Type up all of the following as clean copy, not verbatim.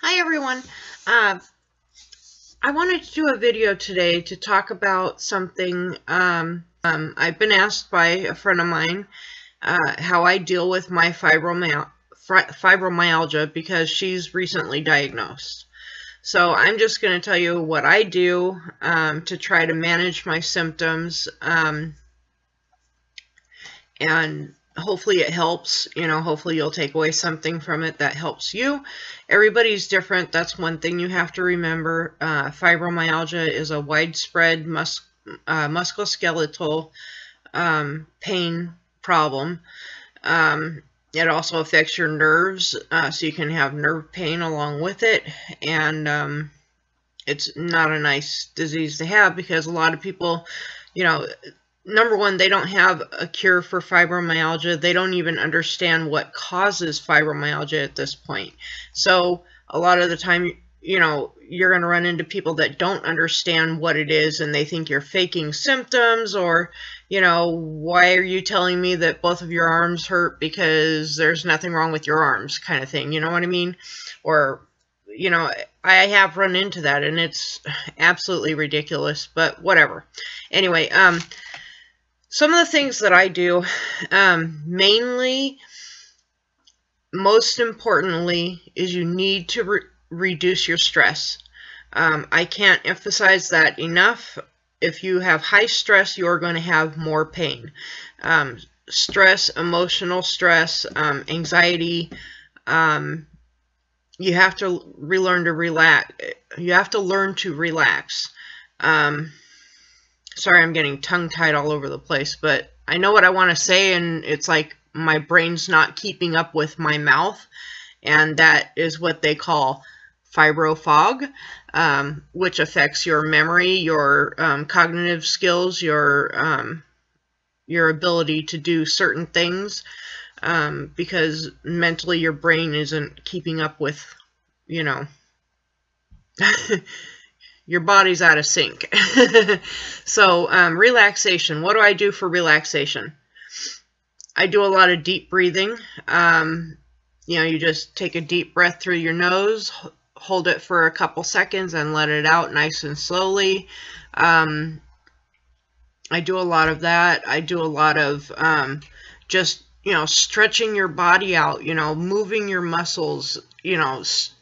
Hi everyone. Uh, I wanted to do a video today to talk about something. I've been asked by a friend of mine how I deal with my fibromyalgia because she's recently diagnosed. So I'm just going to tell you what I do to try to manage my symptoms, and hopefully it helps. Hopefully you'll take away something from it that helps you. Everybody's different. That's one thing you have to remember. Fibromyalgia is a widespread musculoskeletal pain problem. It also affects your nerves, so you can have nerve pain along with it, and it's not a nice disease to have because a lot of people, number one, they don't have a cure for fibromyalgia. They don't even understand what causes fibromyalgia at this point. So a lot of the time, you're going to run into people that don't understand what it is, and they think you're faking symptoms, or, why are you telling me that both of your arms hurt because there's nothing wrong with your arms, kind of thing. You know what I mean? Or, I have run into that, and it's absolutely ridiculous, but whatever. Anyway, some of the things that I do, mainly, most importantly, is you need to reduce your stress. I can't emphasize that enough. If you have high stress, you're going to have more pain. Stress, emotional stress, anxiety, you have to relearn to relax. You have to learn to relax. Sorry, I'm getting tongue-tied all over the place, but I know what I want to say, and it's like my brain's not keeping up with my mouth, and that is what they call fibro fog, which affects your memory, your cognitive skills, your ability to do certain things, because mentally your brain isn't keeping up with, your body's out of sync. So relaxation. What do I do for relaxation? I do a lot of deep breathing. You just take a deep breath through your nose, hold it for a couple seconds, and let it out nice and slowly. I do a lot of that. I do a lot of just, stretching your body out, moving your muscles,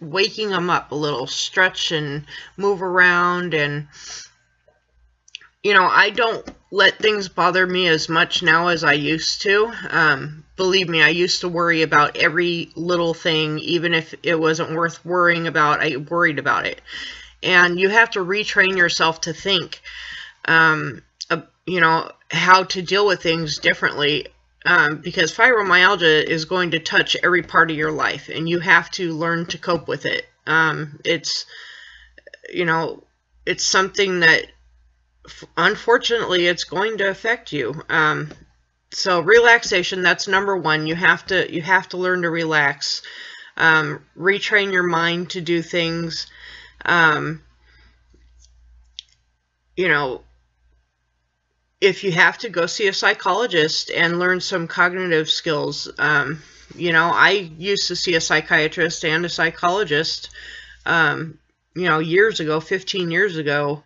waking them up a little, stretch and move around. And, I don't let things bother me as much now as I used to. Believe me, I used to worry about every little thing, even if it wasn't worth worrying about, I worried about it. And you have to retrain yourself to think, how to deal with things differently. Because fibromyalgia is going to touch every part of your life, and you have to learn to cope with it. It's something that, unfortunately, it's going to affect you. So relaxation, that's number one. You have to learn to relax, retrain your mind to do things. If you have to, go see a psychologist and learn some cognitive skills. I used to see a psychiatrist and a psychologist, years ago, 15 years ago,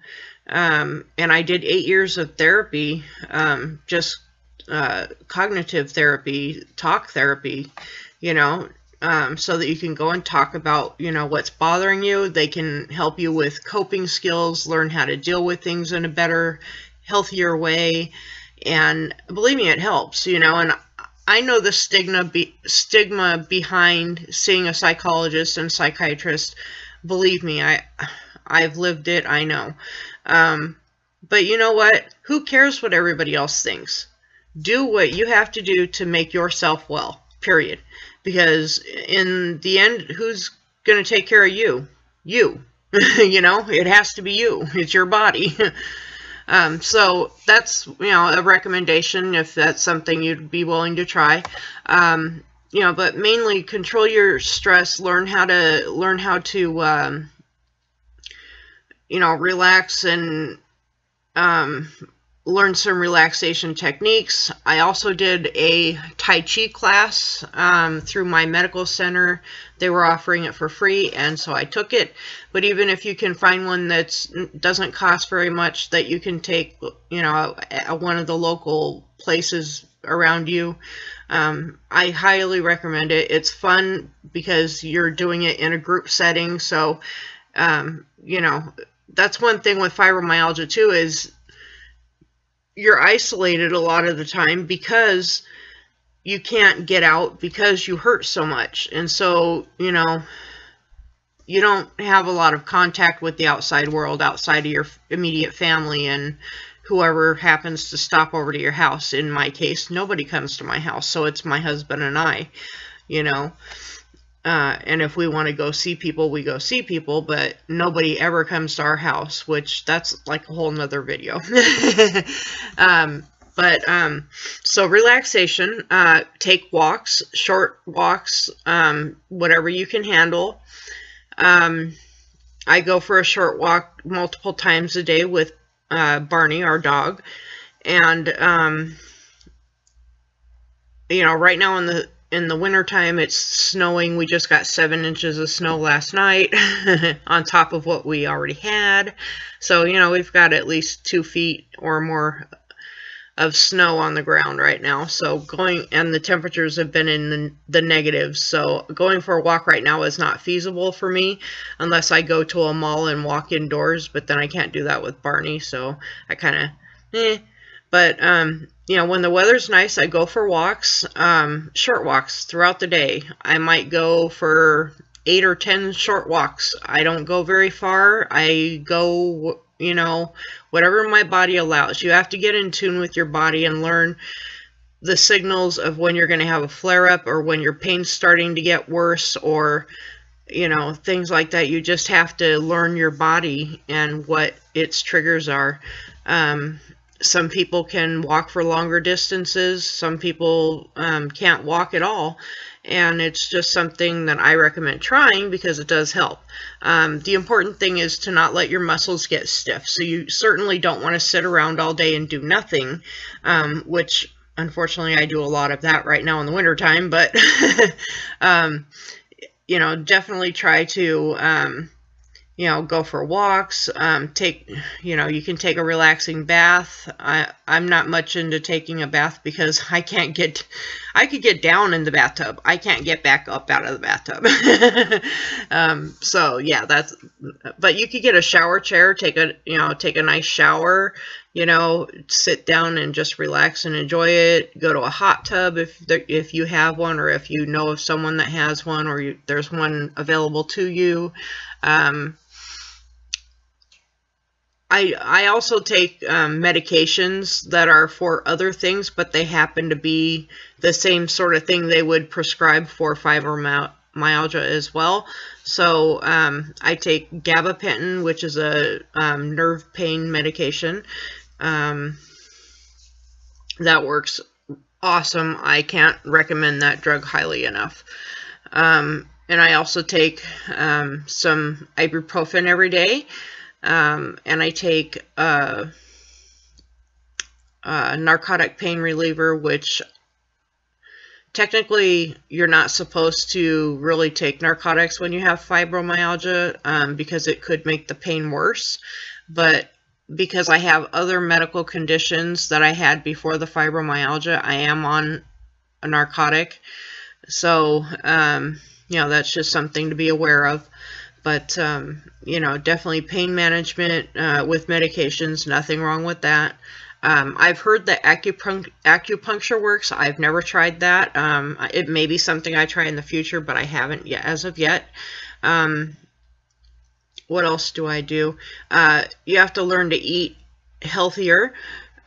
and I did 8 years of therapy, just cognitive therapy, talk therapy, so that you can go and talk about, what's bothering you. They can help you with coping skills, learn how to deal with things in a better, healthier way. And believe me, it helps, and I know the stigma behind seeing a psychologist and psychiatrist. Believe me, I've lived it, I know. But you know what? Who cares what everybody else thinks? Do what you have to do to make yourself well, period. Because in the end, who's going to take care of you? You. It has to be you. It's your body. So that's, a recommendation if that's something you'd be willing to try. But mainly control your stress, learn how to relax and, learned some relaxation techniques. I also did a Tai Chi class through my medical center. They were offering it for free, and so I took it. But even if you can find one that doesn't cost very much, that you can take, you know, at one of the local places around you, I highly recommend it. It's fun because you're doing it in a group setting. So, you know, that's one thing with fibromyalgia too, is you're isolated a lot of the time because you can't get out because you hurt so much. And so, you know, you don't have a lot of contact with the outside world outside of your immediate family and whoever happens to stop over to your house. In my case, nobody comes to my house, so it's my husband and I, you know. And if we want to go see people, we go see people, but nobody ever comes to our house, which that's like a whole nother video. So relaxation, take walks, short walks, whatever you can handle. I go for a short walk multiple times a day with Barney, our dog. And, you know, right now in the wintertime, it's snowing. We just got 7 inches of snow last night on top of what we already had. So, you know, we've got at least 2 feet or more of snow on the ground right now. So and the temperatures have been in the negatives. So going for a walk right now is not feasible for me unless I go to a mall and walk indoors, but then I can't do that with Barney. So I kind of, But, you know, when the weather's nice, I go for walks, short walks throughout the day. I might go for 8 or 10 short walks. I don't go very far. I go, you know, whatever my body allows. You have to get in tune with your body and learn the signals of when you're going to have a flare-up or when your pain's starting to get worse, or, you know, things like that. You just have to learn your body and what its triggers are. Some people can walk for longer distances. Some people can't walk at all. And it's just something that I recommend trying because it does help. The important thing is to not let your muscles get stiff. So you certainly don't want to sit around all day and do nothing, which unfortunately I do a lot of that right now in the wintertime. But, you know, definitely try to, you know, go for walks, you know, you can take a relaxing bath. I'm not much into taking a bath because I could get down in the bathtub. I can't get back up out of the bathtub. So yeah, but you could get a shower chair, take a nice shower, you know, sit down and just relax and enjoy it. Go to a hot tub if you have one, or if you know of someone that has one, or there's one available to you. I also take medications that are for other things, but they happen to be the same sort of thing they would prescribe for fibromyalgia as well. So I take gabapentin, which is a nerve pain medication. That works awesome. I can't recommend that drug highly enough. And I also take some ibuprofen every day. And I take a narcotic pain reliever, which technically you're not supposed to really take narcotics when you have fibromyalgia, because it could make the pain worse. But because I have other medical conditions that I had before the fibromyalgia, I am on a narcotic. So, you know, that's just something to be aware of. But, you know, definitely pain management with medications, nothing wrong with that. I've heard that acupuncture works. I've never tried that. It may be something I try in the future, but I haven't yet as of yet. What else do I do? You have to learn to eat healthier,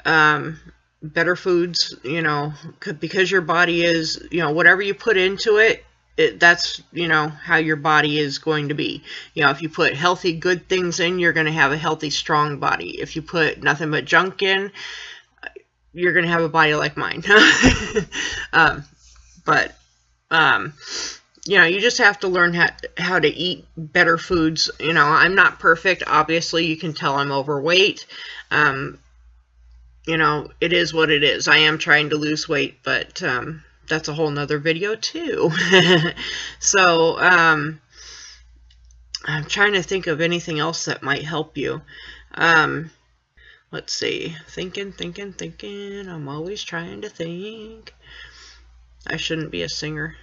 better foods, you know, because your body is, you know, whatever you put into it, that's, you know, how your body is going to be. You know, if you put healthy, good things in, you're going to have a healthy, strong body. If you put nothing but junk in, you're going to have a body like mine. You know, you just have to learn how to eat better foods. You know, I'm not perfect. Obviously, you can tell I'm overweight. You you know, it is what it is. I am trying to lose weight, but that's a whole nother video too. So I'm trying to think of anything else that might help you. Let's see. Thinking. I'm always trying to think. I shouldn't be a singer.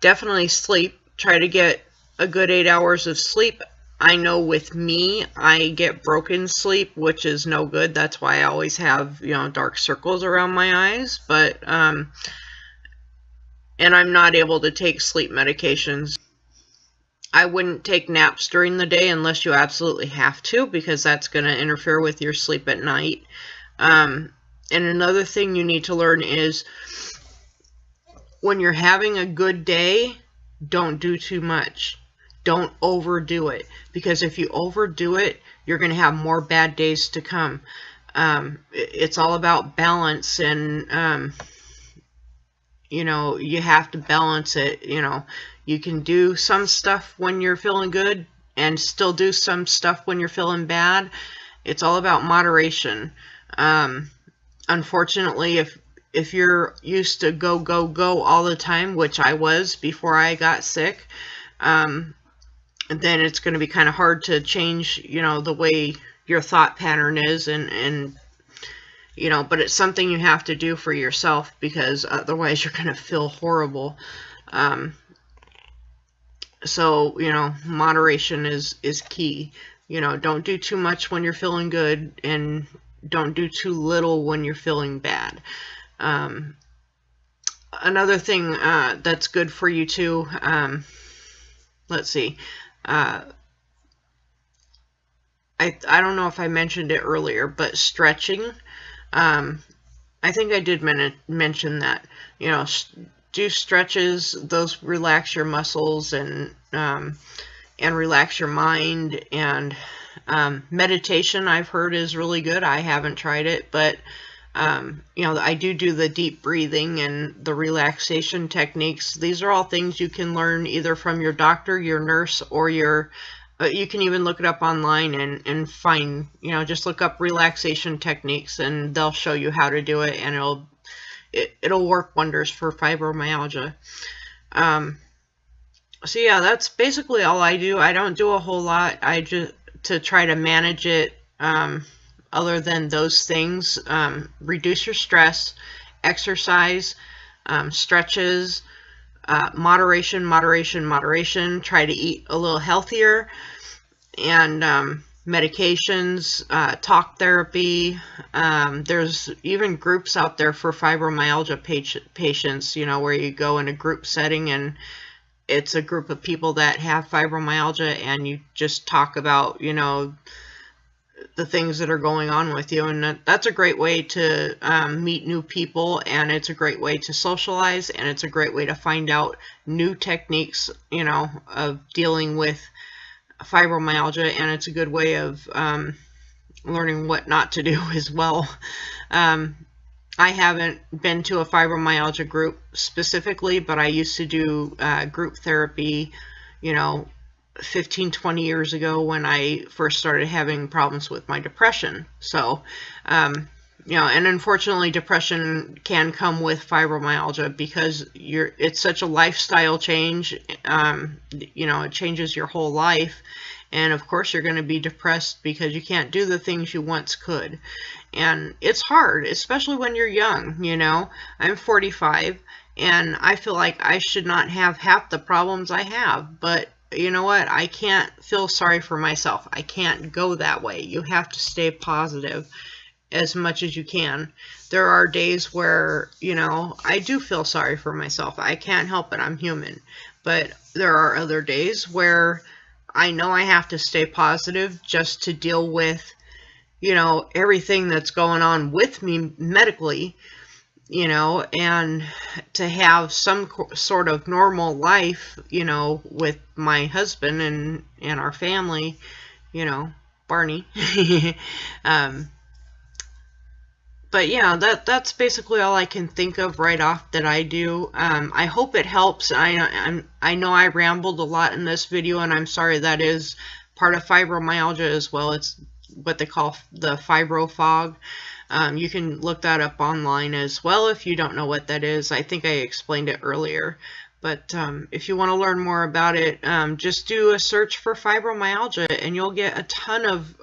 Definitely sleep. Try to get a good 8 hours of sleep. I know with me, I get broken sleep, which is no good. That's why I always have, you know, dark circles around my eyes. But, and I'm not able to take sleep medications. I wouldn't take naps during the day unless you absolutely have to, because that's going to interfere with your sleep at night. And another thing you need to learn is when you're having a good day, don't do too much. Don't overdo it, because if you overdo it, you're going to have more bad days to come. It's all about balance, and you know, you have to balance it. You know, you can do some stuff when you're feeling good and still do some stuff when you're feeling bad. It's all about moderation. Unfortunately, if you're used to go all the time, which I was before I got sick, then it's going to be kind of hard to change, you know, the way your thought pattern is, and you know, but it's something you have to do for yourself, because otherwise you're going to feel horrible. So, you know, moderation is key. You know, don't do too much when you're feeling good, and don't do too little when you're feeling bad. Another thing that's good for you too, let's see, I don't know if I mentioned it earlier, but stretching, I think I did mention that, you know, do stretches. Those relax your muscles and relax your mind. And meditation, I've heard, is really good. I haven't tried it, but you know, I do the deep breathing and the relaxation techniques. These are all things you can learn either from your doctor, your nurse, or your, you can even look it up online and find, you know, just look up relaxation techniques and they'll show you how to do it, and it'll work wonders for fibromyalgia. So yeah, that's basically all I do. I don't do a whole lot. I just, to try to manage it, other than those things, reduce your stress, exercise, stretches, moderation, try to eat a little healthier, and medications, talk therapy. There's even groups out there for fibromyalgia patients, you know, where you go in a group setting and it's a group of people that have fibromyalgia, and you just talk about, you know, the things that are going on with you. And that's a great way to meet new people, and it's a great way to socialize, and it's a great way to find out new techniques, you know, of dealing with fibromyalgia, and it's a good way of learning what not to do as well. I haven't been to a fibromyalgia group specifically, but I used to do group therapy, you know, 15-20 years ago when I first started having problems with my depression. So, you know, and unfortunately depression can come with fibromyalgia because it's such a lifestyle change. You know, it changes your whole life. And of course you're going to be depressed because you can't do the things you once could. And it's hard, especially when you're young, you know. I'm 45 and I feel like I should not have half the problems I have, but you know what? I can't feel sorry for myself. I can't go that way. You have to stay positive as much as you can. There are days where, you know, I do feel sorry for myself. I can't help it. I'm human. But there are other days where I know I have to stay positive just to deal with, you know, everything that's going on with me medically, you know, and to have some sort of normal life, you know, with my husband and our family, you know, Barney. But yeah, that's basically all I can think of right off that I do. I hope it helps. I know I rambled a lot in this video, and I'm sorry that is part of fibromyalgia as well. It's what they call the fibro fog. You can look that up online as well if you don't know what that is. I think I explained it earlier. But if you want to learn more about it, just do a search for fibromyalgia and you'll get a ton of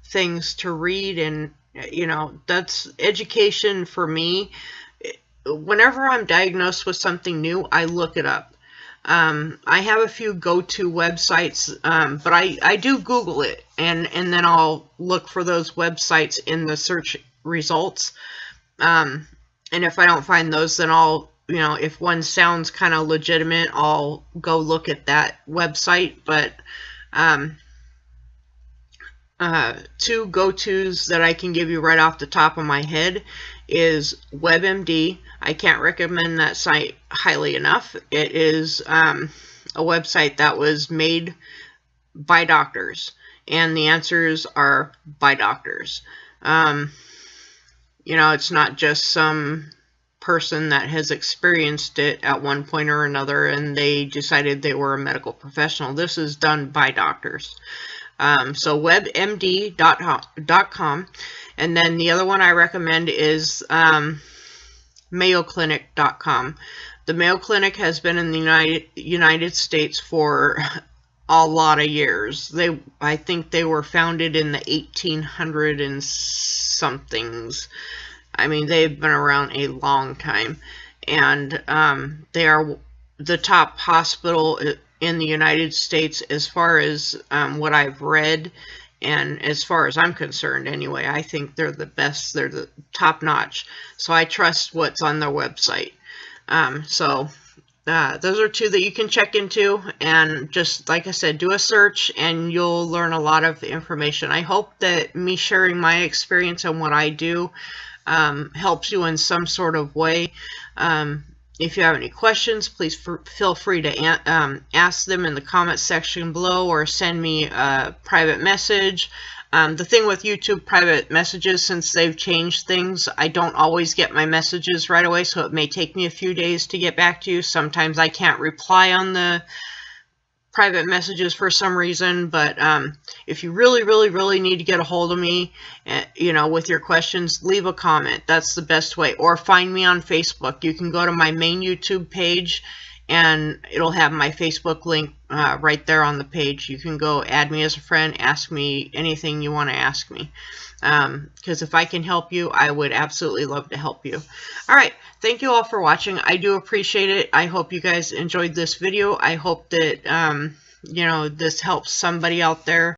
things to read. And, you know, that's education for me. Whenever I'm diagnosed with something new, I look it up. I have a few go-to websites, but I do Google it, and then I'll look for those websites in the search results. And if I don't find those, then I'll, you know, if one sounds kind of legitimate, I'll go look at that website. But two go-tos that I can give you right off the top of my head is WebMD. I can't recommend that site highly enough. It is a website that was made by doctors, and the answers are by doctors. You know, it's not just some person that has experienced it at one point or another and they decided they were a medical professional. This is done by doctors. So webmd.com, and then the other one I recommend is mayoclinic.com. The Mayo Clinic has been in the United States for a lot of years. I think they were founded in the 1800s and somethings. I mean, they've been around a long time, and they are the top hospital in the United States as far as what I've read, and as far as I'm concerned anyway. I think they're the best. They're the top notch. So I trust what's on their website. Those are two that you can check into, and just like I said, do a search and you'll learn a lot of information. I hope that me sharing my experience and what I do helps you in some sort of way. If you have any questions, please feel free to ask them in the comment section below or send me a private message. The thing with YouTube private messages, since they've changed things, I don't always get my messages right away, so it may take me a few days to get back to you. Sometimes I can't reply on the private messages for some reason, but if you really need to get a hold of me, you know, with your questions, leave a comment. That's the best way. Or find me on Facebook. You can go to my main YouTube page and it'll have my Facebook link right there on the page. You can go add me as a friend, ask me anything you want to ask me. Because if I can help you, I would absolutely love to help you. Alright, thank you all for watching. I do appreciate it. I hope you guys enjoyed this video. I hope that, you know, this helps somebody out there.